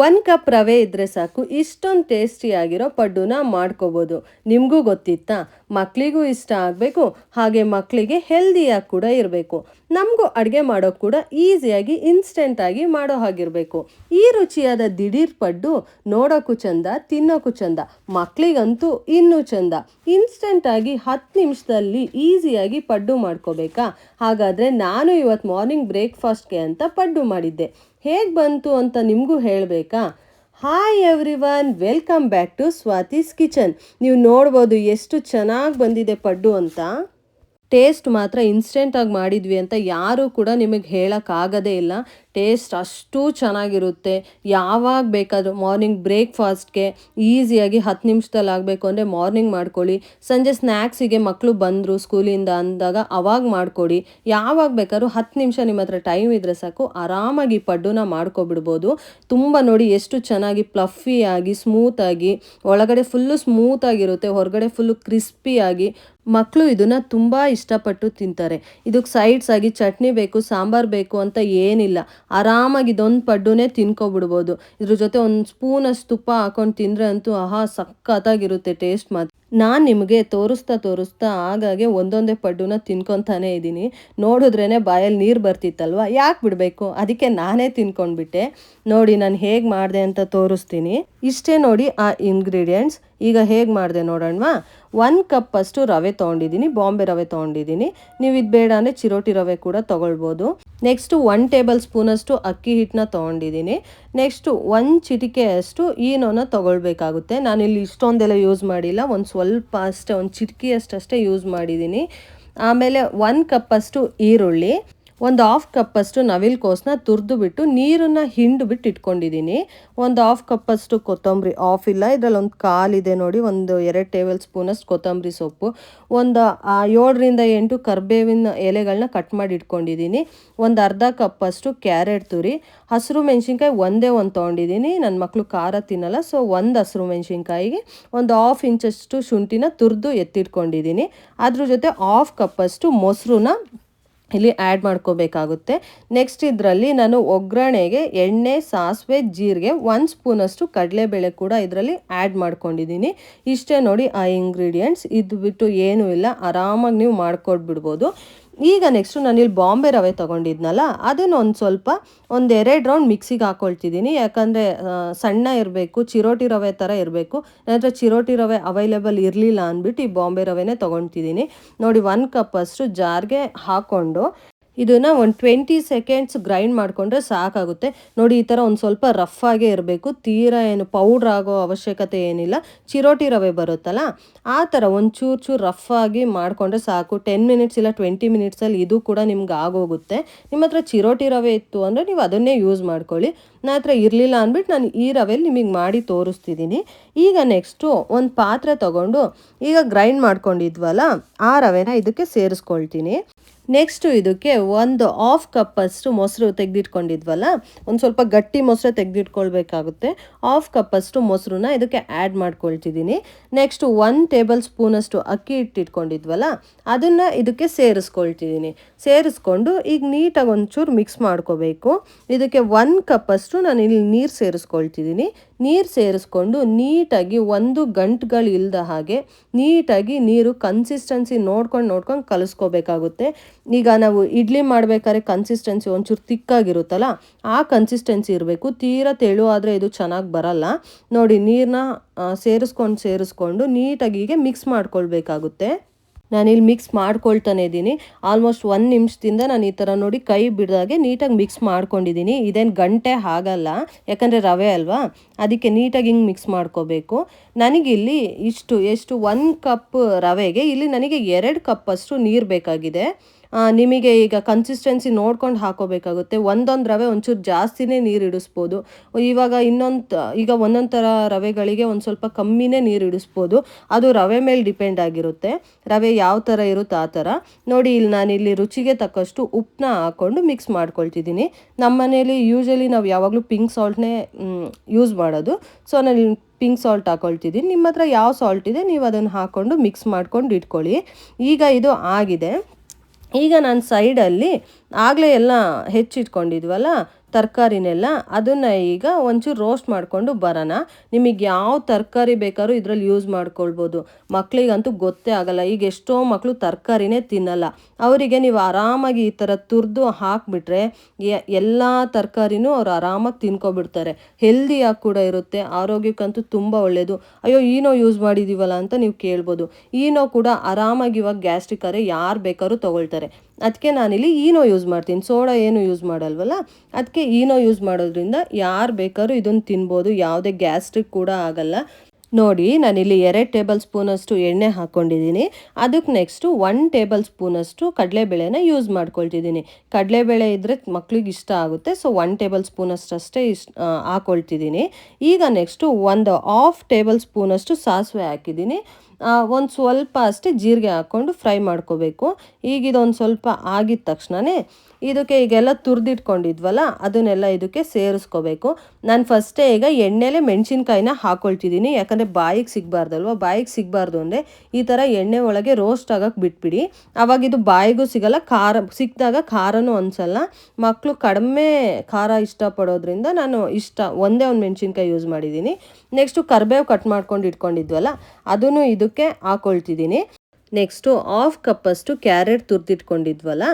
1 cup ರವೆ ಇದ್ದರೆ ಸಾಕು ಇಷ್ಟೊಂದು ಟೇಸ್ಟಿಯಾಗಿರೋ ಪಡ್ಡುನ ಮಾಡ್ಕೋಬೋದು. ನಿಮಗೂ ಗೊತ್ತಿತ್ತಾ? ಮಕ್ಕಳಿಗೂ ಇಷ್ಟ ಆಗಬೇಕು, ಹಾಗೆ ಮಕ್ಕಳಿಗೆ ಹೆಲ್ದಿಯಾಗಿ ಕೂಡ ಇರಬೇಕು. ನಮಗೂ ಅಡುಗೆ ಮಾಡೋಕ್ಕೆ ಕೂಡ ಈಸಿಯಾಗಿ ಇನ್ಸ್ಟೆಂಟಾಗಿ ಮಾಡೋ ಹಾಗಿರಬೇಕು. ಈ ರುಚಿಯಾದ ದಿಢೀರ್ ಪಡ್ಡು ನೋಡೋಕ್ಕೂ ಚಂದ, ತಿನ್ನೋಕ್ಕೂ ಚಂದ, ಮಕ್ಕಳಿಗಂತೂ ಇನ್ನೂ ಚಂದ. ಇನ್ಸ್ಟೆಂಟಾಗಿ 10 ನಿಮಿಷದಲ್ಲಿ ಈಸಿಯಾಗಿ ಪಡ್ಡು ಮಾಡ್ಕೋಬೇಕಾ? ಹಾಗಾದರೆ ನಾನು ಇವತ್ತು ಮಾರ್ನಿಂಗ್ ಬ್ರೇಕ್ಫಾಸ್ಟ್ಗೆ ಅಂತ ಪಡ್ಡು ಮಾಡಿದ್ದೆ. ಹೇಗೆ ಬಂತು ಅಂತ ನಿಮಗೂ ಹೇಳಬೇಕಾ? Hi everyone, welcome back to Swati's kitchen. ನೀವು ನೋಡ್ಬೋದು ಎಷ್ಟು ಚೆನ್ನಾಗಿ ಬಂದಿದೆ ಪಡ್ಡು ಅಂತ. ಟೇಸ್ಟ್ ಮಾತ್ರ ಇನ್ಸ್ಟೆಂಟಾಗಿ ಮಾಡಿದ್ವಿ ಅಂತ ಯಾರೂ ಕೂಡ ನಿಮಗೆ ಹೇಳೋಕ್ಕಾಗೋದೇ ಇಲ್ಲ. ಟೇಸ್ಟ್ ಅಷ್ಟು ಚೆನ್ನಾಗಿರುತ್ತೆ. ಯಾವಾಗ ಬೇಕಾದರೂ ಮಾರ್ನಿಂಗ್ ಬ್ರೇಕ್ಫಾಸ್ಟ್ಗೆ ಈಸಿಯಾಗಿ 10 ನಿಮಿಷದಲ್ಲಿ ಆಗಬೇಕು ಅಂದರೆ ಮಾರ್ನಿಂಗ್ ಮಾಡ್ಕೊಳ್ಳಿ. ಸಂಜೆ ಸ್ನ್ಯಾಕ್ಸಿಗೆ ಮಕ್ಕಳು ಬಂದರು ಸ್ಕೂಲಿಂದ ಅಂದಾಗ ಅವಾಗ ಮಾಡಿಕೊಡಿ. ಯಾವಾಗ ಬೇಕಾದ್ರೂ 10 ನಿಮಿಷ ನಿಮ್ಮ ಹತ್ರ ಟೈಮ್ ಇದ್ದರೆ ಸಾಕು, ಆರಾಮಾಗಿ ಪಡ್ಡುನ ಮಾಡ್ಕೊಬಿಡ್ಬೋದು. ತುಂಬ ನೋಡಿ ಎಷ್ಟು ಚೆನ್ನಾಗಿ ಪ್ಲಫಿಯಾಗಿ ಸ್ಮೂತಾಗಿ, ಒಳಗಡೆ ಫುಲ್ಲು ಸ್ಮೂತಾಗಿರುತ್ತೆ, ಹೊರಗಡೆ ಫುಲ್ಲು ಕ್ರಿಸ್ಪಿಯಾಗಿ. ಮಕ್ಕಳು ಇದನ್ನು ತುಂಬ ಇಷ್ಟಪಟ್ಟು ತಿಂತಾರೆ. ಇದಕ್ಕೆ ಸೈಡ್ಸ್ ಆಗಿ ಚಟ್ನಿ ಬೇಕು, ಸಾಂಬಾರು ಬೇಕು ಅಂತ ಏನಿಲ್ಲ. ಆರಾಮಾಗಿ ಇದೊಂದು ಪಡ್ಡುನೇ ತಿನ್ಕೊಬಿಡ್ಬೋದು. ಇದ್ರ ಜೊತೆ ಒಂದು ಸ್ಪೂನಷ್ಟು ತುಪ್ಪ ಹಾಕೊಂಡು ತಿಂದರೆ ಅಂತೂ ಆಹಾ ಸಖತ್ತಾಗಿರುತ್ತೆ ಟೇಸ್ಟ್ ಮಾತ್ರ. ನಾನು ನಿಮಗೆ ತೋರಿಸ್ತಾ ಆಗಾಗೆ ಒಂದೊಂದೇ ಪಡ್ಡುನ ತಿನ್ಕೊತಾನೇ ಇದ್ದೀನಿ. ನೋಡಿದ್ರೇ ಬಾಯಲ್ಲಿ ನೀರು ಬರ್ತಿತ್ತಲ್ವ, ಯಾಕೆ ಬಿಡಬೇಕು, ಅದಕ್ಕೆ ನಾನೇ ತಿನ್ಕೊಂಡ್ಬಿಟ್ಟೆ. ನೋಡಿ ನಾನು ಹೇಗೆ ಮಾಡಿದೆ ಅಂತ ತೋರಿಸ್ತೀನಿ. ಇಷ್ಟೇ ನೋಡಿ ಆ ಇಂಗ್ರೀಡಿಯೆಂಟ್ಸ್. ಈಗ ಹೇಗೆ ಮಾಡಿದೆ ನೋಡೋಣವಾ? 1 ಕಪ್ಪಷ್ಟು ರವೆ ತೊಗೊಂಡಿದ್ದೀನಿ, ಬಾಂಬೆ ರವೆ ತೊಗೊಂಡಿದ್ದೀನಿ. ನೀವು ಇದು ಬೇಡ ಅಂದರೆ ಚಿರೋಟಿ ರವೆ ಕೂಡ ತೊಗೊಳ್ಬೋದು. ನೆಕ್ಸ್ಟು 1 ಟೇಬಲ್ ಸ್ಪೂನಷ್ಟು ಅಕ್ಕಿ ಹಿಟ್ಟನ್ನ ತೊಗೊಂಡಿದ್ದೀನಿ. ನೆಕ್ಸ್ಟು 1 ಚಿಟಿಕೆಯಷ್ಟು ಈನೋನ ತೊಗೊಳ್ಬೇಕಾಗುತ್ತೆ. ನಾನಿಲ್ಲಿ ಇಷ್ಟೊಂದೆಲ್ಲ ಯೂಸ್ ಮಾಡಿಲ್ಲ, ಒಂದು ಸ್ವಲ್ಪ ಅಷ್ಟೇ, ಒಂದು ಚಿಟಿಕೆಯಷ್ಟೇ ಯೂಸ್ ಮಾಡಿದ್ದೀನಿ. ಆಮೇಲೆ 1 ಕಪ್ಪಷ್ಟು ಈರುಳ್ಳಿ, ಒಂದು 1/2 ಕಪ್ಪಷ್ಟು ನವಿಲುಕೋಸನ್ನ ತುರಿದು ಬಿಟ್ಟು ನೀರನ್ನು ಹಿಂಡು ಬಿಟ್ಟು ಇಟ್ಕೊಂಡಿದ್ದೀನಿ. ಒಂದು 1/2 ಕಪ್ಪಷ್ಟು ಕೊತ್ತಂಬರಿ, ಆಫ್ ಇಲ್ಲ, ಇದರಲ್ಲಿ ಒಂದು ಕಾಲಿದೆ ನೋಡಿ. ಒಂದು 2 ಟೇಬಲ್ ಸ್ಪೂನಷ್ಟು ಕೊತ್ತಂಬರಿ ಸೊಪ್ಪು, ಒಂದು 7ರಿಂದ 8 ಕರಿಬೇವಿನ ಎಲೆಗಳನ್ನ ಕಟ್ ಮಾಡಿ ಇಟ್ಕೊಂಡಿದ್ದೀನಿ. ಒಂದು ಅರ್ಧ ಕಪ್ಪಷ್ಟು ಕ್ಯಾರೆಟ್ ತುರಿ, ಹಸಿರು ಮೆಣಸಿನ್ಕಾಯಿ ಒಂದೇ ಒಂದು ತೊಗೊಂಡಿದ್ದೀನಿ. ನನ್ನ ಮಕ್ಕಳು ಖಾರ ತಿನ್ನಲ್ಲ, ಸೊ ಒಂದು ಹಸಿರು ಮೆಣಸಿನ್ಕಾಯಿಗೆ ಒಂದು 1/2 ಇಂಚಷ್ಟು ಶುಂಠಿನ ತುರಿದು ಎತ್ತಿಟ್ಕೊಂಡಿದ್ದೀನಿ. ಅದ್ರ ಜೊತೆ 1/2 ಕಪ್ಪಷ್ಟು ಮೊಸರನ್ನ ಇಲ್ಲಿ ಆ್ಯಡ್ ಮಾಡ್ಕೋಬೇಕಾಗುತ್ತೆ. ನೆಕ್ಸ್ಟ್ ಇದರಲ್ಲಿ ನಾನು ಒಗ್ಗರಣೆಗೆ ಎಣ್ಣೆ, ಸಾಸಿವೆ, ಜೀರಿಗೆ, 1 ಸ್ಪೂನಷ್ಟು ಕಡಲೆಬೇಳೆ ಕೂಡ ಇದರಲ್ಲಿ ಆ್ಯಡ್ ಮಾಡ್ಕೊಂಡಿದ್ದೀನಿ. ಇಷ್ಟೇ ನೋಡಿ ಆ ಇಂಗ್ರೀಡಿಯೆಂಟ್ಸ್. ಇದು ಬಿಟ್ಟು ಏನೂ ಇಲ್ಲ, ಆರಾಮಾಗಿ ನೀವು ಮಾಡ್ಕೊಡ್ಬಿಡ್ಬೋದು. ಈಗ ನೆಕ್ಸ್ಟು ನಾನಿಲ್ಲಿ ಬಾಂಬೆ ರವೆ ತೊಗೊಂಡಿದ್ನಲ್ಲ, ಅದನ್ನು ಒಂದು 2 ರೌಂಡ್ ಮಿಕ್ಸಿಗೆ ಹಾಕ್ಕೊಳ್ತಿದ್ದೀನಿ. ಯಾಕಂದರೆ ಸಣ್ಣ ಇರಬೇಕು, ಚಿರೋಟಿ ರವೆ ಥರ ಇರಬೇಕು. ನನ್ನ ಹತ್ರ ಚಿರೋಟಿ ರವೆ ಅವೈಲೇಬಲ್ ಇರಲಿಲ್ಲ ಅಂದ್ಬಿಟ್ಟು ಈ ಬಾಂಬೆ ರವೆನೇ ತೊಗೊಳ್ತಿದ್ದೀನಿ. ನೋಡಿ 1 ಕಪ್ಪಷ್ಟು ಜಾರ್ಗೆ ಹಾಕ್ಕೊಂಡು ಇದನ್ನು ಒಂದು 20 ಸೆಕೆಂಡ್ಸ್ ಗ್ರೈಂಡ್ ಮಾಡಿಕೊಂಡ್ರೆ ಸಾಕಾಗುತ್ತೆ. ನೋಡಿ ಈ ಥರ ಒಂದು ಸ್ವಲ್ಪ ರಫ್ ಆಗೇ ಇರಬೇಕು, ತೀರಾ ಏನು ಪೌಡ್ರ್ ಆಗೋ ಅವಶ್ಯಕತೆ ಏನಿಲ್ಲ. ಚಿರೋಟಿ ರವೆ ಬರುತ್ತಲ್ಲ ಆ ಥರ ಒಂದು ಚೂರು ರಫ್ ಆಗಿ ಮಾಡಿಕೊಂಡ್ರೆ ಸಾಕು. 10 ಮಿನಿಟ್ಸ್ ಇಲ್ಲ 20 ಮಿನಿಟ್ಸಲ್ಲಿ ಇದು ಕೂಡ ನಿಮ್ಗೆ ಆಗೋಗುತ್ತೆ. ನಿಮ್ಮ ಹತ್ರ ಚಿರೋಟಿ ರವೆ ಇತ್ತು ಅಂದರೆ ನೀವು ಅದನ್ನೇ ಯೂಸ್ ಮಾಡ್ಕೊಳ್ಳಿ. ನನ್ನ ಹತ್ರ ಇರಲಿಲ್ಲ ಅಂದ್ಬಿಟ್ಟು ನಾನು ಈ ರವೆಯಲ್ಲಿ ನಿಮಗೆ ಮಾಡಿ ತೋರಿಸ್ತಿದ್ದೀನಿ. ಈಗ ನೆಕ್ಸ್ಟು ಒಂದು ಪಾತ್ರೆ ತೊಗೊಂಡು ಈಗ ಗ್ರೈಂಡ್ ಮಾಡ್ಕೊಂಡಿದ್ವಲ್ಲ ಆ ರವೆನ ಇದಕ್ಕೆ ಸೇರಿಸ್ಕೊಳ್ತೀನಿ. ನೆಕ್ಸ್ಟು ಇದಕ್ಕೆ ಒಂದು 1/2 ಕಪ್ಪಷ್ಟು ಮೊಸರು ತೆಗೆದಿಟ್ಕೊಂಡಿದ್ವಲ್ಲ, ಒಂದು ಸ್ವಲ್ಪ ಗಟ್ಟಿ ಮೊಸರು ತೆಗೆದಿಟ್ಕೊಳ್ಬೇಕಾಗುತ್ತೆ. 1/2 ಕಪ್ಪಷ್ಟು ಮೊಸರನ್ನ ಇದಕ್ಕೆ ಆ್ಯಡ್ ಮಾಡ್ಕೊಳ್ತಿದ್ದೀನಿ. ನೆಕ್ಸ್ಟು 1 ಟೇಬಲ್ ಸ್ಪೂನಷ್ಟು ಅಕ್ಕಿ ಹಿಟ್ಟಿಟ್ಕೊಂಡಿದ್ವಲ್ಲ ಅದನ್ನು ಇದಕ್ಕೆ ಸೇರಿಸ್ಕೊಳ್ತಿದ್ದೀನಿ. ಸೇರಿಸ್ಕೊಂಡು ಈಗ ನೀಟಾಗಿ ಒಂಚೂರು ಮಿಕ್ಸ್ ಮಾಡ್ಕೋಬೇಕು. ಇದಕ್ಕೆ 1 ಕಪ್ಪಷ್ಟು ನಾನು ಇಲ್ಲಿ ನೀರು ಸೇರಿಸ್ಕೊಳ್ತಿದ್ದೀನಿ. ನೀರು ಸೇರಿಸ್ಕೊಂಡು ನೀಟಾಗಿ ಒಂದು ಗಂಟುಗಳಿಲ್ಲದ ಹಾಗೆ ನೀಟಾಗಿ ನೀರು ಕನ್ಸಿಸ್ಟೆನ್ಸಿ ನೋಡ್ಕೊಂಡು ಕಲಿಸ್ಕೋಬೇಕಾಗುತ್ತೆ. ಈಗ ನಾವು ಇಡ್ಲಿ ಮಾಡಬೇಕಾದ್ರೆ ಕನ್ಸಿಸ್ಟೆನ್ಸಿ ಒಂಚೂರು ತಿಕ್ಕಾಗಿರುತ್ತಲ್ಲ ಆ ಕನ್ಸಿಸ್ಟೆನ್ಸಿ ಇರಬೇಕು. ತೀರಾ ತೆಳು ಆದರೆ ಇದು ಚೆನ್ನಾಗಿ ಬರಲ್ಲ. ನೋಡಿ ನೀರನ್ನ ಸೇರಿಸ್ಕೊಂಡು ನೀಟಾಗಿ ಹೀಗೆ ಮಿಕ್ಸ್ ಮಾಡ್ಕೊಳ್ಬೇಕಾಗುತ್ತೆ. ನಾನಿಲ್ಲಿ ಮಿಕ್ಸ್ ಮಾಡ್ಕೊಳ್ತಾನೆ ಇದ್ದೀನಿ. ಆಲ್ಮೋಸ್ಟ್ 1 ನಿಮಿಷದಿಂದ ನಾನು ಈ ಥರ ನೋಡಿ ಕೈ ಬಿಡ್ದಾಗೆ ನೀಟಾಗಿ ಮಿಕ್ಸ್ ಮಾಡ್ಕೊಂಡಿದ್ದೀನಿ. ಇದೇನು ಗಂಟೆ ಆಗಲ್ಲ, ಯಾಕಂದರೆ ರವೆ ಅಲ್ವಾ, ಅದಕ್ಕೆ ನೀಟಾಗಿ ಹಿಂಗೆ ಮಿಕ್ಸ್ ಮಾಡ್ಕೋಬೇಕು. ನನಗಿಲ್ಲಿ ಎಷ್ಟು 1 ಕಪ್ ರವೆಗೆ ಇಲ್ಲಿ ನನಗೆ 2 ಕಪ್ಪಷ್ಟು ನೀರು ಬೇಕಾಗಿದೆ. ನಿಮಗೆ ಈಗ ಕನ್ಸಿಸ್ಟೆನ್ಸಿ ನೋಡ್ಕೊಂಡು ಹಾಕೋಬೇಕಾಗುತ್ತೆ. ಒಂದೊಂದು ರವೆ ಒಂಚೂರು ಜಾಸ್ತಿನೇ ನೀರು ಇಡಿಸ್ಬೋದು. ಈಗ ಒಂದೊಂದು ಥರ ರವೆಗಳಿಗೆ ಒಂದು ಸ್ವಲ್ಪ ಕಮ್ಮಿನೇ ನೀರು ಇಡಿಸ್ಬೋದು. ಅದು ರವೆ ಮೇಲೆ ಡಿಪೆಂಡ್ ಆಗಿರುತ್ತೆ, ರವೆ ಯಾವ ಥರ ಇರುತ್ತೆ ಆ ಥರ. ನೋಡಿ ಇಲ್ಲಿ ನಾನಿಲ್ಲಿ ರುಚಿಗೆ ತಕ್ಕಷ್ಟು ಉಪ್ಪನ್ನ ಹಾಕ್ಕೊಂಡು ಮಿಕ್ಸ್ ಮಾಡ್ಕೊಳ್ತಿದ್ದೀನಿ. ನಮ್ಮ ಮನೇಲಿ ಯೂಶಲಿ ನಾವು ಯಾವಾಗಲೂ ಪಿಂಕ್ ಸಾಲ್ಟ್ನೇ ಯೂಸ್ ಮಾಡೋದು. ಸೊ ನಾನು ಪಿಂಕ್ ಸಾಲ್ಟ್ ಹಾಕ್ಕೊಳ್ತಿದ್ದೀನಿ. ನಿಮ್ಮ ಹತ್ರ ಯಾವ ಸಾಲ್ಟ್ ಇದೆ ನೀವು ಅದನ್ನು ಹಾಕ್ಕೊಂಡು ಮಿಕ್ಸ್ ಮಾಡ್ಕೊಂಡು ಇಟ್ಕೊಳ್ಳಿ. ಈಗ ಇದು ಆಗಿದೆ. ಈಗ ನಾನು ಸೈಡಲ್ಲಿ ಆಗಲೇ ಎಲ್ಲ ಹೆಚ್ಚಿಟ್ಕೊಂಡಿದ್ವಲ್ಲ ತರಕಾರಿನೆಲ್ಲ ಅದನ್ನು ಈಗ ಒಂಚೂರು ರೋಸ್ಟ್ ಮಾಡಿಕೊಂಡು ಬರೋಣ. ನಿಮಗೆ ಯಾವ ತರಕಾರಿ ಬೇಕಾದ್ರೂ ಇದರಲ್ಲಿ ಯೂಸ್ ಮಾಡ್ಕೊಳ್ಬೋದು. ಮಕ್ಕಳಿಗಂತೂ ಗೊತ್ತೇ ಆಗಲ್ಲ. ಈಗ ಎಷ್ಟೋ ಮಕ್ಕಳು ತರಕಾರಿನೇ ತಿನ್ನಲ್ಲ. ಅವರಿಗೆ ನೀವು ಆರಾಮಾಗಿ ಈ ಥರ ತುರಿದು ಹಾಕಿಬಿಟ್ರೆ ಎಲ್ಲ ತರಕಾರಿನೂ ಅವ್ರು ಆರಾಮಾಗಿ ತಿನ್ಕೊಬಿಡ್ತಾರೆ. ಹೆಲ್ದಿಯಾಗಿ ಕೂಡ ಇರುತ್ತೆ, ಆರೋಗ್ಯಕ್ಕಂತೂ ತುಂಬ ಒಳ್ಳೆಯದು. ಅಯ್ಯೋ ಈನೋ ಯೂಸ್ ಮಾಡಿದ್ದೀವಲ್ಲ ಅಂತ ನೀವು ಕೇಳ್ಬೋದು. ಈನೋ ಕೂಡ ಆರಾಮಾಗಿ ಇವಾಗ ಗ್ಯಾಸ್ಟ್ರಿಕ್ ಆದರೆ ಯಾರು ಬೇಕಾದ್ರೂ ತೊಗೊಳ್ತಾರೆ. ಅದಕ್ಕೆ ನಾನಿಲ್ಲಿ ಈನೋ ಯೂಸ್ ಮಾಡ್ತೀನಿ, ಸೋಡಾ ಏನು ಯೂಸ್ ಮಾಡಲ್ವಲ್ಲ, ಅದಕ್ಕೆ ಈನೋ ಯೂಸ್ ಮಾಡೋದ್ರಿಂದ ಯಾರು ಬೇಕಾದ್ರೂ ಇದನ್ನು ತಿನ್ಬೋದು, ಯಾವುದೇ ಗ್ಯಾಸ್ಟ್ರಿಕ್ ಕೂಡ ಆಗಲ್ಲ. ನೋಡಿ ನಾನಿಲ್ಲಿ 2 ಟೇಬಲ್ ಸ್ಪೂನಷ್ಟು ಎಣ್ಣೆ ಹಾಕ್ಕೊಂಡಿದ್ದೀನಿ. ಅದಕ್ಕೆ ನೆಕ್ಸ್ಟು 1 ಟೇಬಲ್ ಸ್ಪೂನಷ್ಟು ಕಡಲೆಬೇಳೆನ ಯೂಸ್ ಮಾಡ್ಕೊಳ್ತಿದ್ದೀನಿ. ಕಡಲೆಬೇಳೆ ಇದ್ದರೆ ಮಕ್ಳಿಗೆ ಇಷ್ಟ ಆಗುತ್ತೆ, ಸೊ 1 ಟೇಬಲ್ ಸ್ಪೂನಷ್ಟೇ ಹಾಕ್ಕೊಳ್ತಿದ್ದೀನಿ. ಈಗ ನೆಕ್ಸ್ಟು 1/2 ಟೇಬಲ್ ಸ್ಪೂನಷ್ಟು ಸಾಸಿವೆ ಹಾಕಿದ್ದೀನಿ. ಒಂದು ಸ್ವಲ್ಪ ಅಷ್ಟೇ ಜೀರಿಗೆ ಹಾಕ್ಕೊಂಡು ಫ್ರೈ ಮಾಡ್ಕೋಬೇಕು. ಈಗ ಇದೊಂದು ಸ್ವಲ್ಪ ಆಗಿದ ತಕ್ಷಣವೇ ಇದಕ್ಕೆ ಈಗೆಲ್ಲ ತುರಿದಿಟ್ಕೊಂಡಿದ್ವಲ್ಲ ಅದನ್ನೆಲ್ಲ ಇದಕ್ಕೆ ಸೇರಿಸ್ಕೋಬೇಕು. ನಾನು ಫಸ್ಟೇ ಈಗ ಎಣ್ಣೆಲೆ ಮೆಣಸಿನ್ಕಾಯಿನ ಹಾಕ್ಕೊಳ್ತಿದ್ದೀನಿ, ಯಾಕಂದರೆ ಬಾಯಿಗೆ ಸಿಗಬಾರ್ದಲ್ವ. ಬಾಯಿಗೆ ಸಿಗಬಾರ್ದು ಅಂದರೆ ಈ ಥರ ಎಣ್ಣೆ ಒಳಗೆ ರೋಸ್ಟ್ ಆಗೋಕ್ಕೆ ಬಿಟ್ಬಿಡಿ. ಆವಾಗ ಇದು ಬಾಯಿಗೂ ಸಿಗಲ್ಲ, ಖಾರ ಸಿಕ್ಕಿದಾಗ ಖಾರನೂ ಅನಿಸಲ್ಲ. ಮಕ್ಕಳು ಕಡಿಮೆ ಖಾರ ಇಷ್ಟಪಡೋದ್ರಿಂದ ನಾನು ಒಂದೇ ಒಂದು ಮೆಣಸಿನ್ಕಾಯಿ ಯೂಸ್ ಮಾಡಿದ್ದೀನಿ. ನೆಕ್ಸ್ಟು ಕರಿಬೇವು ಕಟ್ ಮಾಡ್ಕೊಂಡು ಇಟ್ಕೊಂಡಿದ್ವಲ್ಲ ಅದನ್ನು ಇದಕ್ಕೆ ಹಾಕ್ಕೊಳ್ತಿದ್ದೀನಿ. ನೆಕ್ಸ್ಟು 1/2 ಕಪ್ಪಷ್ಟು ಕ್ಯಾರೆಟ್ ತುರಿದಿಟ್ಕೊಂಡಿದ್ವಲ್ಲ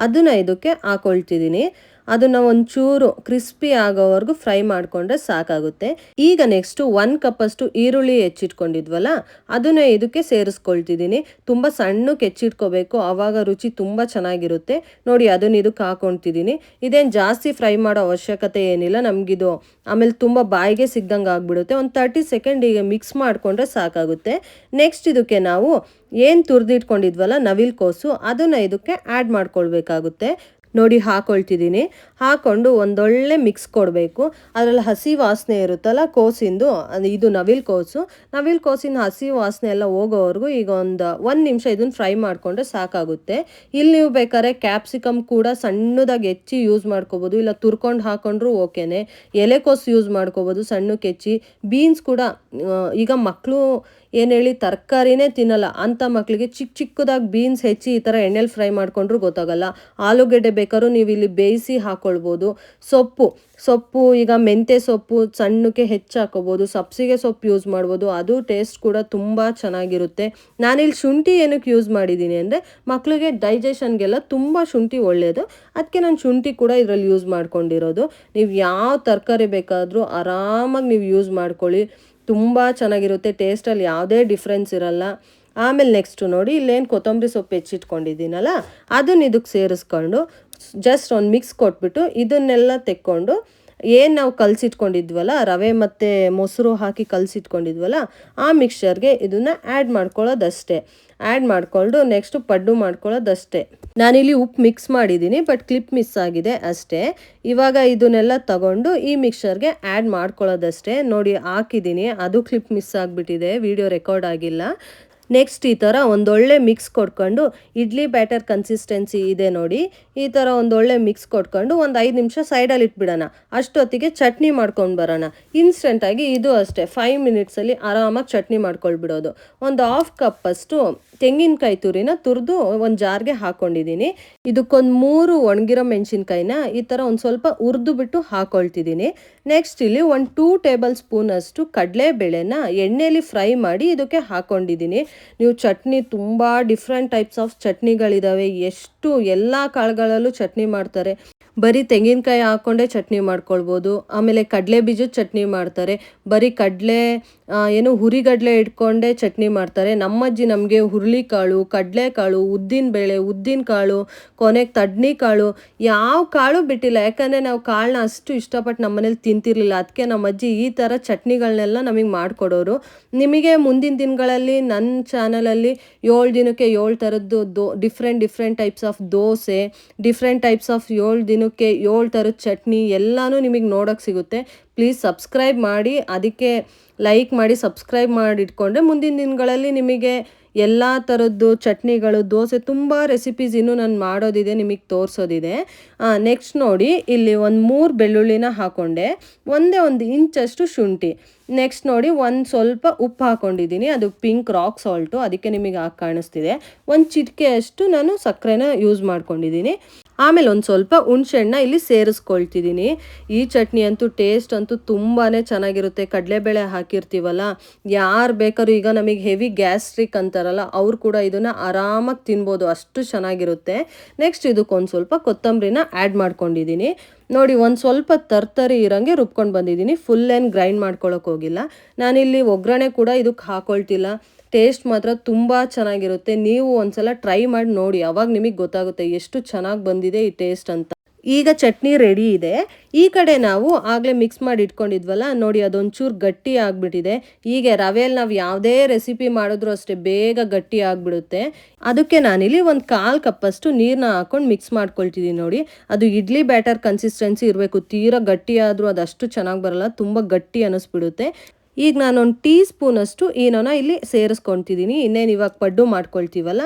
ಅದನ್ನು ಇದಕ್ಕೆ ಹಾಕ್ಕೊಳ್ತಿದ್ದೀನಿ. ಅದನ್ನು ಒಂಚೂರು ಕ್ರಿಸ್ಪಿ ಆಗೋವರೆಗೂ ಫ್ರೈ ಮಾಡಿಕೊಂಡ್ರೆ ಸಾಕಾಗುತ್ತೆ. ಈಗ ನೆಕ್ಸ್ಟು 1 ಕಪ್ಪಷ್ಟು ಈರುಳ್ಳಿ ಹೆಚ್ಚಿಟ್ಕೊಂಡಿದ್ವಲ್ಲ ಅದನ್ನು ಇದಕ್ಕೆ ಸೇರಿಸ್ಕೊಳ್ತಿದ್ದೀನಿ. ತುಂಬ ಸಣ್ಣಕ್ಕೆ ಹೆಚ್ಚಿಟ್ಕೋಬೇಕು, ಆವಾಗ ರುಚಿ ತುಂಬ ಚೆನ್ನಾಗಿರುತ್ತೆ. ನೋಡಿ ಅದನ್ನು ಇದಕ್ಕೆ ಹಾಕ್ಕೊಳ್ತಿದ್ದೀನಿ. ಇದೇನು ಜಾಸ್ತಿ ಫ್ರೈ ಮಾಡೋ ಅವಶ್ಯಕತೆ ಏನಿಲ್ಲ, ನಮಗಿದು ಆಮೇಲೆ ತುಂಬ ಬಾಯಿಗೆ ಸಿಗ್ದಂಗೆ ಆಗಿಬಿಡುತ್ತೆ. ಒಂದು 30 ಸೆಕೆಂಡ್ ಈಗ ಮಿಕ್ಸ್ ಮಾಡಿಕೊಂಡ್ರೆ ಸಾಕಾಗುತ್ತೆ. ನೆಕ್ಸ್ಟ್ ಇದಕ್ಕೆ ನಾವು ಏನು ತುರಿದಿಟ್ಕೊಂಡಿದ್ವಲ್ಲ ನವಿಲುಕೋಸು ಅದನ್ನು ಇದಕ್ಕೆ ಆ್ಯಡ್ ಮಾಡ್ಕೊಳ್ಬೇಕಾಗುತ್ತೆ. ನೋಡಿ ಹಾಕ್ಕೊಳ್ತಿದ್ದೀನಿ. ಹಾಕ್ಕೊಂಡು ಒಂದೊಳ್ಳೆ ಮಿಕ್ಸ್ ಕೊಡಬೇಕು. ಅದರಲ್ಲಿ ಹಸಿ ವಾಸನೆ ಇರುತ್ತಲ್ಲ ಕೋಸಿಂದು, ಇದು ನವಿಲುಕೋಸಿನ ಹಸಿ ವಾಸನೆ ಎಲ್ಲ ಹೋಗೋವರೆಗೂ ಈಗ ಒಂದು ನಿಮಿಷ ಇದನ್ನು ಫ್ರೈ ಮಾಡಿಕೊಂಡ್ರೆ ಸಾಕಾಗುತ್ತೆ. ಇಲ್ಲಿ ನೀವು ಬೇಕಾದ್ರೆ ಕ್ಯಾಪ್ಸಿಕಮ್ ಕೂಡ ಸಣ್ಣದಾಗಿ ಹೆಚ್ಚಿ ಯೂಸ್ ಮಾಡ್ಕೋಬೋದು, ಇಲ್ಲ ತುರ್ಕೊಂಡು ಹಾಕೊಂಡ್ರು ಓಕೆನೆ. ಎಲೆಕೋಸು ಯೂಸ್ ಮಾಡ್ಕೋಬೋದು ಸಣ್ಣಕ್ಕೆ ಹೆಚ್ಚಿ. ಬೀನ್ಸ್ ಕೂಡ ಈಗ ಮಕ್ಕಳು ಏನು ಹೇಳಿ ತರಕಾರಿನೇ ತಿನ್ನಲ್ಲ ಅಂಥ ಮಕ್ಕಳಿಗೆ ಚಿಕ್ಕದಾಗಿ ಬೀನ್ಸ್ ಹೆಚ್ಚಿ ಈ ಥರ ಎಣ್ಣೆಲಿ ಫ್ರೈ ಮಾಡಿಕೊಂಡ್ರು ಗೊತ್ತಾಗಲ್ಲ. ಆಲೂಗೆಡ್ಡೆ ಬೇಕಾದ್ರೂ ನೀವು ಇಲ್ಲಿ ಬೇಯಿಸಿ ಹಾಕ್ಕೊಳ್ಬೋದು. ಸೊಪ್ಪು ಈಗ ಮೆಂತ್ಯ ಸೊಪ್ಪು ಸಣ್ಣಕ್ಕೆ ಹೆಚ್ಚು ಹಾಕೋಬೋದು, ಸಬ್ಸಿಗೆ ಸೊಪ್ಪು ಯೂಸ್ ಮಾಡ್ಬೋದು, ಅದು ಟೇಸ್ಟ್ ಕೂಡ ತುಂಬ ಚೆನ್ನಾಗಿರುತ್ತೆ. ನಾನಿಲ್ಲಿ ಶುಂಠಿ ಏನಕ್ಕೆ ಯೂಸ್ ಮಾಡಿದ್ದೀನಿ ಅಂದರೆ ಮಕ್ಕಳಿಗೆ ಡೈಜೆಷನ್ಗೆಲ್ಲ ತುಂಬ ಶುಂಠಿ ಒಳ್ಳೆಯದು, ಅದಕ್ಕೆ ನಾನು ಶುಂಠಿ ಕೂಡ ಇದರಲ್ಲಿ ಯೂಸ್ ಮಾಡ್ಕೊಂಡಿರೋದು. ನೀವು ಯಾವ ತರಕಾರಿ ಬೇಕಾದರೂ ಆರಾಮಾಗಿ ನೀವು ಯೂಸ್ ಮಾಡ್ಕೊಳ್ಳಿ, ತುಂಬ ಚೆನ್ನಾಗಿರುತ್ತೆ. ಟೇಸ್ಟಲ್ಲಿ ಯಾವುದೇ ಡಿಫ್ರೆನ್ಸ್ ಇರಲ್ಲ. ಆಮೇಲೆ ನೆಕ್ಸ್ಟು ನೋಡಿ ಇಲ್ಲೇನು ಕೊತ್ತಂಬರಿ ಸೊಪ್ಪು ಹೆಚ್ಚಿಟ್ಕೊಂಡಿದ್ದೀನಲ್ಲ ಅದನ್ನು ಇದಕ್ಕೆ ಸೇರಿಸ್ಕೊಂಡು ಜಸ್ಟ್ ಒಂದು ಮಿಕ್ಸ್ ಕೊಟ್ಬಿಟ್ಟು ಇದನ್ನೆಲ್ಲ ತೆಕ್ಕೊಂಡು ಏನು ನಾವು ಕಲಸಿಟ್ಕೊಂಡಿದ್ವಲ್ಲ ರವೆ ಮತ್ತು ಮೊಸರು ಹಾಕಿ ಕಲಸಿಟ್ಕೊಂಡಿದ್ವಲ್ಲ ಆ ಮಿಕ್ಸ್ಚರ್ಗೆ ಇದನ್ನು ಆ್ಯಡ್ ಮಾಡ್ಕೊಳ್ಳೋದಷ್ಟೇ. ಆ್ಯಡ್ ಮಾಡಿಕೊಂಡು ನೆಕ್ಸ್ಟು ಪಡ್ಡು ಮಾಡ್ಕೊಳ್ಳೋದಷ್ಟೇ. ನಾನಿಲ್ಲಿ ಉಪ್ಪು ಮಿಕ್ಸ್ ಮಾಡಿದ್ದೀನಿ, ಬಟ್ ಕ್ಲಿಪ್ ಮಿಸ್ ಆಗಿದೆ ಅಷ್ಟೇ. ಇವಾಗ ಇದನ್ನೆಲ್ಲ ತಗೊಂಡು ಈ ಮಿಕ್ಸ್ಚರ್ಗೆ ಆ್ಯಡ್ ಮಾಡ್ಕೊಳ್ಳೋದಷ್ಟೇ. ನೋಡಿ ಹಾಕಿದ್ದೀನಿ, ಅದು ಕ್ಲಿಪ್ ಮಿಸ್ ಆಗಿಬಿಟ್ಟಿದೆ, ವಿಡಿಯೋ ರೆಕಾರ್ಡ್ ಆಗಿಲ್ಲ. ನೆಕ್ಸ್ಟ್ ಈ ಥರ ಒಂದೊಳ್ಳೆ ಮಿಕ್ಸ್ ಕೊಟ್ಕೊಂಡು ಇಡ್ಲಿ ಬ್ಯಾಟರ್ ಕನ್ಸಿಸ್ಟೆನ್ಸಿ ಇದೆ ನೋಡಿ, ಈ ಥರ ಒಂದೊಳ್ಳೆ ಮಿಕ್ಸ್ ಕೊಟ್ಕೊಂಡು ಒಂದು 5 ನಿಮಿಷ ಸೈಡಲ್ಲಿ ಇಟ್ಬಿಡೋಣ. ಅಷ್ಟೊತ್ತಿಗೆ ಚಟ್ನಿ ಮಾಡ್ಕೊಂಡು ಬರೋಣ. ಇನ್ಸ್ಟೆಂಟಾಗಿ ಇದು ಅಷ್ಟೇ 5 ಮಿನಿಟ್ಸಲ್ಲಿ ಆರಾಮಾಗಿ ಚಟ್ನಿ ಮಾಡ್ಕೊಳ್ಬಿಡೋದು. ಒಂದು 1/2 ಕಪ್ಪಷ್ಟು ತೆಂಗಿನಕಾಯಿ ತುರಿದು ಒಂದು ಜಾರ್ಗೆ ಹಾಕ್ಕೊಂಡಿದ್ದೀನಿ. ಇದಕ್ಕೊಂದು 3 ಒಣಗಿರೋ ಮೆಣಸಿನ್ಕಾಯಿನ ಈ ಥರ ಒಂದು ಸ್ವಲ್ಪ ಹುರಿದು ಬಿಟ್ಟು ಹಾಕ್ಕೊಳ್ತಿದ್ದೀನಿ. ನೆಕ್ಸ್ಟ್ ಇಲ್ಲಿ ಒಂದು 2 ಟೇಬಲ್ ಸ್ಪೂನಷ್ಟು ಕಡಲೆಬೇಳೆನ ಎಣ್ಣೆಯಲ್ಲಿ ಫ್ರೈ ಮಾಡಿ ಇದಕ್ಕೆ ಹಾಕ್ಕೊಂಡಿದ್ದೀನಿ. ನೀವು ಚಟ್ನಿ ತುಂಬ ಡಿಫ್ರೆಂಟ್ ಟೈಪ್ಸ್ ಆಫ್ ಚಟ್ನಿಗಳಿದ್ದಾವೆ, ಎಷ್ಟು ಎಲ್ಲ ಕಾಳುಗಳಲ್ಲೂ ಚಟ್ನಿ ಮಾಡ್ತಾರೆ. ಬರೀ ತೆಂಗಿನಕಾಯಿ ಹಾಕ್ಕೊಂಡೇ ಚಟ್ನಿ ಮಾಡ್ಕೊಳ್ಬೋದು. ಆಮೇಲೆ ಕಡಲೆ ಬೀಜದ ಚಟ್ನಿ ಮಾಡ್ತಾರೆ, ಬರೀ ಹುರಿಗಡಲೆ ಇಟ್ಕೊಂಡೇ ಚಟ್ನಿ ಮಾಡ್ತಾರೆ. ನಮ್ಮಜ್ಜಿ ನಮಗೆ ಹುರುಳಿಕಾಳು, ಕಡಲೆಕಾಳು, ಉದ್ದಿನಬೇಳೆ, ಉದ್ದಿನಕಾಳು, ಕೊನೆಗೆ ತಡ್ನಿಕಾಳು ಯಾವ ಕಾಳು ಬಿಟ್ಟಿಲ್ಲ. ಯಾಕಂದರೆ ನಾವು ಕಾಳನ್ನ ಅಷ್ಟು ಇಷ್ಟಪಟ್ಟು ನಮ್ಮನೇಲಿ ತಿಂತಿರ್ಲಿಲ್ಲ, ಅದಕ್ಕೆ ನಮ್ಮಜ್ಜಿ ಈ ಥರ ಚಟ್ನಿಗಳನ್ನೆಲ್ಲ ನಮಗೆ ಮಾಡಿಕೊಡೋರು. ನಿಮಗೆ ಮುಂದಿನ ದಿನಗಳಲ್ಲಿ ನನ್ನ ಚಾನಲಲ್ಲಿ 7 ದಿನಕ್ಕೆ 7 ಥರದ್ದು different types of dosa, different types of 7 ದಿನಕ್ಕೆ 7 ಥರದ ಚಟ್ನಿ ಎಲ್ಲನೂ ನಿಮಗೆ ನೋಡೋಕ್ಕೆ ಸಿಗುತ್ತೆ. ಪ್ಲೀಸ್ ಸಬ್ಸ್ಕ್ರೈಬ್ ಮಾಡಿ, ಅದಕ್ಕೆ ಲೈಕ್ ಮಾಡಿ ಸಬ್ಸ್ಕ್ರೈಬ್ ಮಾಡಿ ಇಟ್ಕೊಂಡ್ರೆ ಮುಂದಿನ ದಿನಗಳಲ್ಲಿ ನಿಮಗೆ ಎಲ್ಲ ಥರದ್ದು ಚಟ್ನಿಗಳು, ದೋಸೆ ತುಂಬ ರೆಸಿಪೀಸ್ ಇನ್ನೂ ನಾನು ಮಾಡೋದಿದೆ, ನಿಮಗೆ ತೋರಿಸೋದಿದೆ. ನೆಕ್ಸ್ಟ್ ನೋಡಿ, ಇಲ್ಲಿ ಒಂದು 3 ಬೆಳ್ಳುಳ್ಳಿನ ಹಾಕ್ಕೊಂಡೆ, ಒಂದೇ 1 ಇಂಚಷ್ಟು ಶುಂಠಿ. ನೆಕ್ಸ್ಟ್ ನೋಡಿ, ಒಂದು ಸ್ವಲ್ಪ ಉಪ್ಪು ಹಾಕ್ಕೊಂಡಿದ್ದೀನಿ, ಅದು ಪಿಂಕ್ ರಾಕ್ ಸಾಲ್ಟು, ಅದಕ್ಕೆ ನಿಮಗೆ ಕಾಣಿಸ್ತಿದೆ. ಒಂದು ಚಿಟಿಕೆಯಷ್ಟು ನಾನು ಸಕ್ಕರೆನ ಯೂಸ್ ಮಾಡ್ಕೊಂಡಿದ್ದೀನಿ. ಆಮೇಲೆ ಒಂದು ಸ್ವಲ್ಪ ಹುಣ್ಸೆಹಣ್ಣ ಇಲ್ಲಿ ಸೇರಿಸ್ಕೊಳ್ತಿದ್ದೀನಿ. ಈ ಚಟ್ನಿ ಅಂತೂ ಟೇಸ್ಟ್ ಅಂತೂ ತುಂಬಾ ಚೆನ್ನಾಗಿರುತ್ತೆ. ಕಡಲೆಬೇಳೆ ಹಾಕಿರ್ತೀವಲ್ಲ, ಯಾರು ಬೇಕಾದ್ರೂ, ಈಗ ನಮಗೆ ಹೆವಿ ಗ್ಯಾಸ್ಟ್ರಿಕ್ ಅಂತಾರಲ್ಲ, ಅವ್ರು ಕೂಡ ಇದನ್ನು ಆರಾಮಾಗಿ ತಿನ್ಬೋದು, ಅಷ್ಟು ಚೆನ್ನಾಗಿರುತ್ತೆ. ನೆಕ್ಸ್ಟ್ ಇದಕ್ಕೊಂದು ಸ್ವಲ್ಪ ಕೊತ್ತಂಬರಿನ ಆ್ಯಡ್ ಮಾಡ್ಕೊಂಡಿದ್ದೀನಿ. ನೋಡಿ, ಒಂದು ಸ್ವಲ್ಪ ತರ್ತರಿ ಇರೋಂಗೆ ರುಬ್ಕೊಂಡು ಬಂದಿದ್ದೀನಿ, ಫುಲ್ ಏನು ಗ್ರೈಂಡ್ ಮಾಡ್ಕೊಳ್ಳೋಕೆ ಹೋಗಿಲ್ಲ. ನಾನಿಲ್ಲಿ ಒಗ್ಗರಣೆ ಕೂಡ ಇದಕ್ಕೆ ಹಾಕೊಳ್ತಿಲ್ಲ. ಟೇಸ್ಟ್ ಮಾತ್ರ ತುಂಬ ಚೆನ್ನಾಗಿರುತ್ತೆ. ನೀವು ಒಂದ್ಸಲ ಟ್ರೈ ಮಾಡಿ ನೋಡಿ, ಅವಾಗ ನಿಮಗೆ ಗೊತ್ತಾಗುತ್ತೆ ಎಷ್ಟು ಚೆನ್ನಾಗಿ ಬಂದಿದೆ ಈ ಟೇಸ್ಟ್ ಅಂತ. ಈಗ ಚಟ್ನಿ ರೆಡಿ ಇದೆ. ಈ ಕಡೆ ನಾವು ಆಗಲೇ ಮಿಕ್ಸ್ ಮಾಡಿ ಇಟ್ಕೊಂಡಿದ್ವಲ್ಲ, ನೋಡಿ ಅದೊಂಚೂರು ಗಟ್ಟಿ ಆಗಿಬಿಟ್ಟಿದೆ. ಹೀಗೆ ರವೆಯಲ್ಲಿ ನಾವು ಯಾವುದೇ ರೆಸಿಪಿ ಮಾಡಿದ್ರು ಅಷ್ಟೇ ಬೇಗ ಗಟ್ಟಿ ಆಗಿಬಿಡುತ್ತೆ. ಅದಕ್ಕೆ ನಾನಿಲ್ಲಿ ಒಂದು 1/4 ಕಪ್ಪಷ್ಟು ನೀರನ್ನ ಹಾಕ್ಕೊಂಡು ಮಿಕ್ಸ್ ಮಾಡ್ಕೊಳ್ತಿದ್ದೀನಿ. ನೋಡಿ, ಅದು ಇಡ್ಲಿ ಬ್ಯಾಟರ್ ಕನ್ಸಿಸ್ಟೆನ್ಸಿ ಇರಬೇಕು. ತೀರಾ ಗಟ್ಟಿ ಆದರೂ ಅದಷ್ಟು ಚೆನ್ನಾಗಿ ಬರಲ್ಲ, ತುಂಬ ಗಟ್ಟಿ ಅನ್ನಿಸ್ಬಿಡುತ್ತೆ. ಈಗ ನಾನೊಂದು ಟೀ ಸ್ಪೂನಷ್ಟು ಈನೋನ ಇಲ್ಲಿ ಸೇರಿಸ್ಕೊಳ್ತಿದ್ದೀನಿ. ಇನ್ನೇನು ಇವಾಗ ಪಡ್ಡು ಮಾಡ್ಕೊಳ್ತೀವಲ್ಲ,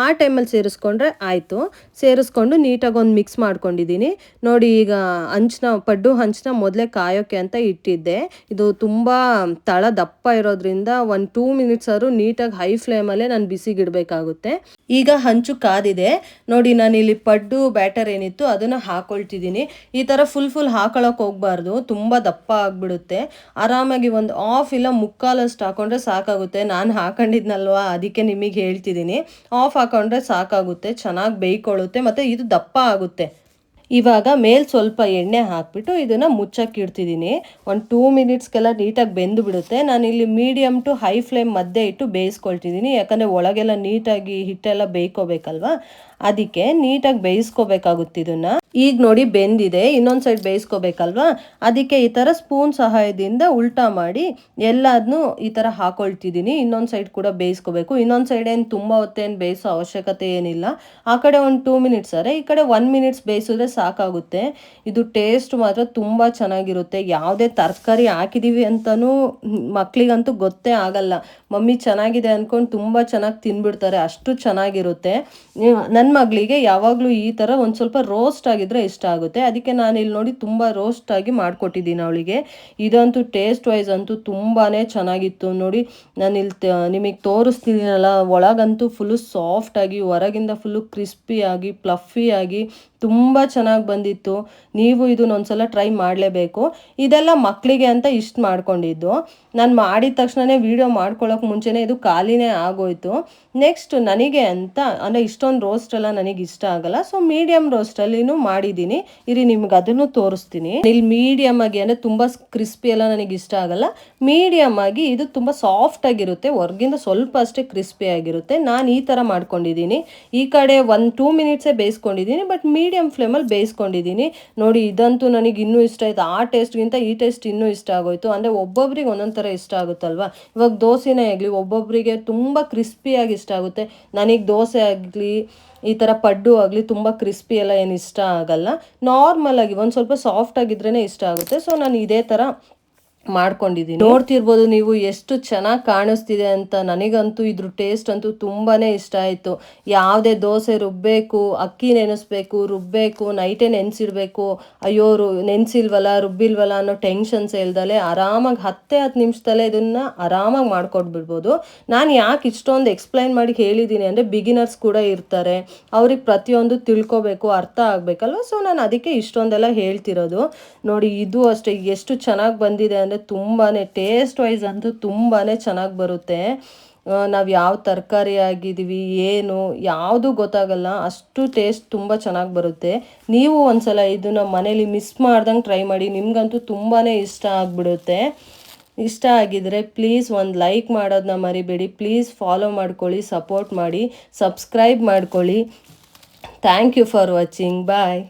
ಆ ಟೈಮಲ್ಲಿ ಸೇರಿಸ್ಕೊಂಡ್ರೆ ಆಯಿತು. ಸೇರಿಸ್ಕೊಂಡು ನೀಟಾಗಿ ಒಂದು ಮಿಕ್ಸ್ ಮಾಡ್ಕೊಂಡಿದ್ದೀನಿ. ನೋಡಿ, ಈಗ ಪಡ್ಡು ಹಂಚನ್ನ ಮೊದಲೇ ಕಾಯೋಕ್ಕೆ ಅಂತ ಇಟ್ಟಿದ್ದೆ. ಇದು ತುಂಬ ತಳ ದಪ್ಪ ಇರೋದ್ರಿಂದ ಒಂದು 2 ಮಿನಿಟ್ಸ್ ಆದರೂ ನೀಟಾಗಿ ಹೈ ಫ್ಲೇಮಲ್ಲೇ ನಾನು ಬಿಸಿಗಿಡಬೇಕಾಗುತ್ತೆ. ಈಗ ಹಂಚು ಕಾದಿದೆ. ನೋಡಿ, ನಾನಿಲ್ಲಿ ಪಡ್ಡು ಬ್ಯಾಟರ್ ಏನಿತ್ತು ಅದನ್ನು ಹಾಕೊಳ್ತಿದ್ದೀನಿ. ಈ ಥರ ಫುಲ್ ಹಾಕೊಳ್ಳೋಕೆ ಹೋಗ್ಬಾರ್ದು, ತುಂಬ ದಪ್ಪ ಆಗಿಬಿಡುತ್ತೆ. ಆರಾಮಾಗಿ ಒಂದು 1/2 ಇಲ್ಲ 1/4 ಹಾಕೊಂಡ್ರೆ ಸಾಕಾಗುತ್ತೆ. ನಾನು ಹಾಕೊಂಡಿದ್ನಲ್ವ, ಅದಕ್ಕೆ ನಿಮಗೆ ಹೇಳ್ತಿದ್ದೀನಿ. 1/2 ಹಾಕೊಂಡ್ರೆ ಸಾಕಾಗುತ್ತೆ, ಚೆನ್ನಾಗಿ ಬೇಯ್ಕೊಳ್ಳುತ್ತೆ ಮತ್ತು ಇದು ದಪ್ಪ ಆಗುತ್ತೆ. ಇವಾಗ ಮೇಲೆ ಸ್ವಲ್ಪ ಎಣ್ಣೆ ಹಾಕ್ಬಿಟ್ಟು ಇದನ್ನು ಮುಚ್ಚಕ್ಕೆ ಇಡ್ತಿದ್ದೀನಿ. ಒಂದು 2 ಮಿನಿಟ್ಸ್ಗೆಲ್ಲ ನೀಟಾಗಿ ಬೆಂದು ಬಿಡುತ್ತೆ. ನಾನಿಲ್ಲಿ ಮೀಡಿಯಮ್ ಟು ಹೈ ಫ್ಲೇಮ್ ಮಧ್ಯೆ ಇಟ್ಟು ಬೇಯಿಸ್ಕೊಳ್ತಿದ್ದೀನಿ, ಯಾಕಂದರೆ ಒಳಗೆಲ್ಲ ನೀಟಾಗಿ ಹಿಟ್ಟೆಲ್ಲ ಬೇಯ್ಕೋಬೇಕಲ್ವ, ಅದಕ್ಕೆ ನೀಟಾಗಿ ಬೇಯಿಸ್ಕೋಬೇಕಾಗುತ್ತೆ ಇದನ್ನು. ಈಗ ನೋಡಿ ಬೆಂದಿದೆ, ಇನ್ನೊಂದು ಸೈಡ್ ಬೇಯಿಸ್ಕೋಬೇಕಲ್ವಾ, ಅದಕ್ಕೆ ಈ ಥರ ಸ್ಪೂನ್ ಸಹಾಯದಿಂದ ಉಲ್ಟಾ ಮಾಡಿ ಎಲ್ಲದನ್ನೂ ಈ ಥರ ಹಾಕೊಳ್ತಿದ್ದೀನಿ. ಇನ್ನೊಂದು ಸೈಡ್ ಕೂಡ ಬೇಯಿಸ್ಕೋಬೇಕು. ಇನ್ನೊಂದು ಸೈಡ್ ಏನು ತುಂಬ ಹೊತ್ತೇನು ಬೇಯಿಸೋ ಅವಶ್ಯಕತೆ ಏನಿಲ್ಲ. ಆ ಕಡೆ ಒಂದು 2 ಮಿನಿಟ್ಸ್ ಈ ಕಡೆ 1 ಮಿನಿಟ್ಸ್ ಬೇಯಿಸಿದ್ರೆ ಸಾಕಾಗುತ್ತೆ. ಇದು ಟೇಸ್ಟ್ ಮಾತ್ರ ತುಂಬ ಚೆನ್ನಾಗಿರುತ್ತೆ. ಯಾವುದೇ ತರಕಾರಿ ಹಾಕಿದ್ದೀವಿ ಅಂತಲೂ ಮಕ್ಕಳಿಗಂತೂ ಗೊತ್ತೇ ಆಗಲ್ಲ. ಮಮ್ಮಿ ಚೆನ್ನಾಗಿದೆ ಅಂದ್ಕೊಂಡು ತುಂಬ ಚೆನ್ನಾಗಿ ತಿನ್ಬಿಡ್ತಾರೆ, ಅಷ್ಟು ಚೆನ್ನಾಗಿರುತ್ತೆ. ನನ್ನ ಮಗಳಿಗೆ ಯಾವಾಗಲೂ ಈ ಥರ ಒಂದು ಸ್ವಲ್ಪ ರೋಸ್ಟ್ ಆಗಿದ್ರೆ ಇಷ್ಟ ಆಗುತ್ತೆ. ಅದಕ್ಕೆ ನಾನು ಇಲ್ಲಿ ನೋಡಿ ತುಂಬ ರೋಸ್ಟ್ ಆಗಿ ಮಾಡಿಕೊಟ್ಟಿದ್ದೀನಿ ಅವಳಿಗೆ. ಇದಂತೂ ಟೇಸ್ಟ್ ವೈಸ್ ಅಂತೂ ತುಂಬಾ ಚೆನ್ನಾಗಿತ್ತು. ನೋಡಿ, ನಾನು ಇಲ್ಲಿ ನಿಮಗೆ ತೋರಿಸ್ತಿದ್ದೀನಲ್ಲ, ಒಳಗಂತೂ ಫುಲ್ಲು ಸಾಫ್ಟಾಗಿ, ಹೊರಗಿಂದ ಫುಲ್ಲು ಕ್ರಿಸ್ಪಿಯಾಗಿ ಫ್ಲಫಿಯಾಗಿ ತುಂಬ ಚೆನ್ನಾಗಿ ಬಂದಿತ್ತು. ನೀವು ಇದನ್ನೊಂದ್ಸಲ ಟ್ರೈ ಮಾಡಲೇಬೇಕು. ಇದೆಲ್ಲ ಮಕ್ಕಳಿಗೆ ಅಂತ ಇಷ್ಟು ಮಾಡ್ಕೊಂಡಿದ್ದು. ನಾನು ಮಾಡಿದ ತಕ್ಷಣವೇ ವೀಡಿಯೋ ಮಾಡ್ಕೊಳ್ಳೋಕೆ ಮುಂಚೆನೇ ಇದು ಖಾಲಿನೇ ಆಗೋಯ್ತು. ನೆಕ್ಸ್ಟ್ ನನಗೆ ಅಂತ ಅಂದರೆ ಇಷ್ಟೊಂದು ರೋಸ್ಟೆಲ್ಲ ನನಗೆ ಇಷ್ಟ ಆಗಲ್ಲ, ಸೊ ಮೀಡಿಯಮ್ ರೋಸ್ಟಲ್ಲಿನೂ ಮಾಡಿದ್ದೀನಿ. ಇರಿ ನಿಮ್ಗೆ ಅದನ್ನು ತೋರಿಸ್ತೀನಿ. ಇಲ್ಲಿ ಮೀಡಿಯಮ್ ಆಗಿ ಅಂದರೆ ತುಂಬ ಕ್ರಿಸ್ಪಿ ಎಲ್ಲ ನನಗೆ ಇಷ್ಟ ಆಗಲ್ಲ, ಮೀಡಿಯಮ್ ಆಗಿ ಇದು ತುಂಬ ಸಾಫ್ಟ್ ಆಗಿರುತ್ತೆ, ಹೊರಗಿಂದ ಸ್ವಲ್ಪ ಅಷ್ಟೇ ಕ್ರಿಸ್ಪಿ ಆಗಿರುತ್ತೆ. ನಾನು ಈ ಥರ ಮಾಡ್ಕೊಂಡಿದ್ದೀನಿ. ಈ ಕಡೆ 1-2 ಮಿನಿಟ್ಸೇ ಬೇಯಿಸ್ಕೊಂಡಿದ್ದೀನಿ, ಬಟ್ ಮೀಡಿಯಮ್ ಫ್ಲೇಮಲ್ಲಿ ಬೇಯಿಸ್ಕೊಂಡಿದ್ದೀನಿ. ನೋಡಿ, ಇದಂತೂ ನನಗೆ ಇನ್ನೂ ಇಷ್ಟ ಆಯಿತು. ಆ ಟೇಸ್ಟ್ಗಿಂತ ಈ ಟೇಸ್ಟ್ ಇನ್ನೂ ಇಷ್ಟ ಆಗೋಯ್ತು. ಅಂದರೆ ಒಬ್ಬೊಬ್ರಿಗೆ ಒಂದೊಂದು ಥರ ಇಷ್ಟ ಆಗುತ್ತಲ್ವ. ಇವಾಗ ದೋಸೆನೇ ಆಗಲಿ, ಒಬ್ಬೊಬ್ಬರಿಗೆ ತುಂಬ ಕ್ರಿಸ್ಪಿಯಾಗಿ ಇಷ್ಟ ಆಗುತ್ತೆ. ನನಗೆ ದೋಸೆ ಆಗಲಿ, ಈ ಥರ ಪಡ್ಡು ಆಗಲಿ ತುಂಬ ಕ್ರಿಸ್ಪಿ ಎಲ್ಲ ಏನು ಇಷ್ಟ ಆಗಲ್ಲ. ನಾರ್ಮಲಾಗಿ ಒಂದು ಸ್ವಲ್ಪ ಸಾಫ್ಟ್ ಆಗಿದ್ರೇ ಇಷ್ಟ ಆಗುತ್ತೆ. ಸೊ ನಾನು ಇದೇ ಥರ ಮಾಡ್ಕೊಂಡಿದ್ದೀನಿ. ನೋಡ್ತಿರ್ಬೋದು ನೀವು ಎಷ್ಟು ಚೆನ್ನಾಗಿ ಕಾಣಿಸ್ತಿದೆ ಅಂತ. ನನಗಂತೂ ಇದ್ರ ಟೇಸ್ಟ್ ಅಂತೂ ತುಂಬಾ ಇಷ್ಟ ಆಯಿತು. ಯಾವುದೇ ದೋಸೆ ರುಬ್ಬಬೇಕು, ಅಕ್ಕಿ ನೆನೆಸ್ಬೇಕು, ರುಬ್ಬಬೇಕು, ನೈಟೇ ನೆನೆಸಿಡ್ಬೇಕು, ಅಯ್ಯೋ ನೆನೆಸಿಲ್ವಲ್ಲ ರುಬ್ಬಿಲ್ವಲ್ಲ ಅನ್ನೋ ಟೆನ್ಷನ್ಸ್ ಇಲ್ದಲೆ ಆರಾಮಾಗಿ 10 ನಿಮಿಷದಲ್ಲೇ ಇದನ್ನು ಆರಾಮಾಗಿ ಮಾಡ್ಕೊಟ್ಬಿಡ್ಬೋದು. ನಾನು ಯಾಕೆ ಇಷ್ಟೊಂದು ಎಕ್ಸ್ಪ್ಲೈನ್ ಮಾಡಿ ಹೇಳಿದ್ದೀನಿ ಅಂದರೆ, ಬಿಗಿನರ್ಸ್ ಕೂಡ ಇರ್ತಾರೆ, ಅವ್ರಿಗೆ ಪ್ರತಿಯೊಂದು ತಿಳ್ಕೊಬೇಕು, ಅರ್ಥ ಆಗಬೇಕಲ್ವ. ಸೊ ನಾನು ಅದಕ್ಕೆ ಇಷ್ಟೊಂದೆಲ್ಲ ಹೇಳ್ತಿರೋದು. ನೋಡಿ, ಇದು ಅಷ್ಟೇ ಎಷ್ಟು ಚೆನ್ನಾಗಿ ಬಂದಿದೆ ಅಂದರೆ ತುಂಬಾ ಟೇಸ್ಟ್ ವೈಸ್ ಅಂತೂ ತುಂಬಾ ಚೆನ್ನಾಗಿ ಬರುತ್ತೆ. ನಾವು ಯಾವ ತರಕಾರಿ ಆಗಿದ್ದೀವಿ ಏನು ಯಾವುದು ಗೊತ್ತಾಗಲ್ಲ, ಅಷ್ಟು ಟೇಸ್ಟ್ ತುಂಬ ಚೆನ್ನಾಗಿ ಬರುತ್ತೆ. ನೀವು ಒಂದ್ಸಲ ಇದನ್ನು ಮನೇಲಿ ಮಿಸ್ ಮಾಡ್ದಂಗೆ ಟ್ರೈ ಮಾಡಿ, ನಿಮಗಂತೂ ತುಂಬಾ ಇಷ್ಟ ಆಗಿಬಿಡುತ್ತೆ. ಇಷ್ಟ ಆಗಿದರೆ ಪ್ಲೀಸ್ ಒಂದು ಲೈಕ್ ಮಾಡೋದನ್ನ ಮರಿಬೇಡಿ. ಪ್ಲೀಸ್ ಫಾಲೋ ಮಾಡ್ಕೊಳ್ಳಿ, ಸಪೋರ್ಟ್ ಮಾಡಿ, ಸಬ್ಸ್ಕ್ರೈಬ್ ಮಾಡ್ಕೊಳ್ಳಿ. Thank you for watching. Bye.